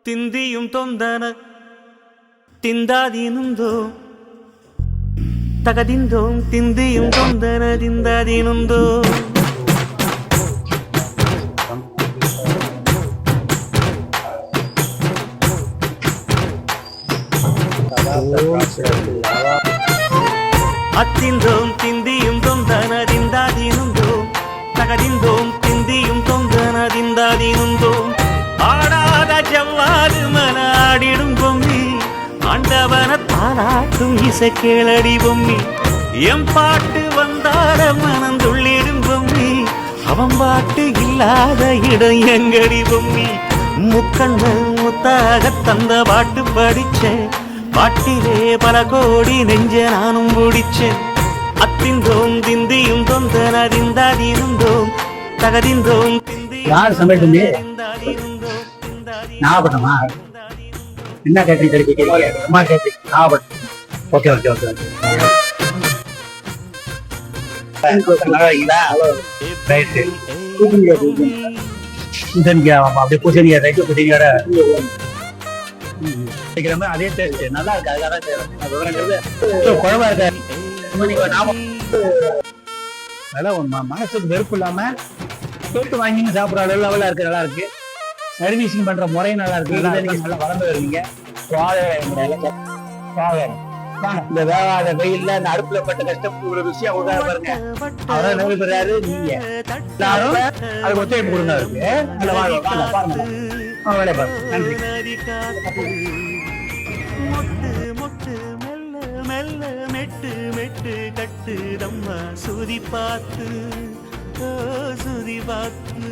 ತಿಂದಿಯುಂ ತೊಂದನ ತಿಂದಾದೀನುಂದೋ ತಗದಿಂದೋ ತಿಂದಿಯುಂ ತೊಂದನ ತಿಂದಾದೀನುಂದೋ அத்திந்தோம் திந்தியும் தொந்தனதிந்தாதீனுந்தோம் தகதிந்தோம் திந்தியும் தொந்தனதிந்தாதீனுந்தோம் ஆடாத ஜவ்வாது மனாடிடும் பொம்மி ஆண்டவன தாராட்டும் இசை கேளடி பொம்மி எம் பாட்டு வந்தார மனந்துள்ளிடும் பொம்மி அவன் பாட்டு இல்லாத இடம் எங்கடி பொம்மி முக்கண்ணல் முத்தாக தந்த பாட்டு படிச்சேன் பாட்டிலே பல கோடி நெஞ்ச நானும் முடிச்சேன் அத்திந்தோம் திந்தியும் தொந்தனதிந்தாதீனுந்தோம் தகதிந்தோம் யார் சமையல் நாகப்பட்டமா என்ன கேட்டீங்க கிடைக்க அம்மா கேட்டீங்க நாகப்பட்டம் ஓகே ஓகே ஓகே ஓகே அப்படியே பூசணிக்கா ரைட்டு பூசணிக்காட அதே டேஸ்ட் நல்லா இருக்கு. அதுக்காக குழம்பா இருக்க மனசுக்கு வெறுப்பு இல்லாம கேட்டு வாங்கி சாப்பிட்ற அளவு லெவலா இருக்கு. நல்லா இருக்கு. சர்வீசிங் பண்ற முறையும் நல்லா இருக்கு. நல்லா வளர்ந்து வருவீங்க. இந்த வேகாத வெயில்ல இந்த அடுப்புல பட்ட கஷ்டம் ஒரு விஷயம் பாருங்க. அவரால் நிறைவு பெறாரு. நீங்க எல்லாரும் அதுக்கு ஒத்துழைப்பு கொடுங்க. இருக்கு பாருங்க. வேலையை பாருங்க. நன்றி. மொட்டு மொட்டு மெல்ல மெல்ல மெட்டு மெட்டு கட்டுதம்மா சுதி பார்த்து சுதி பார்த்து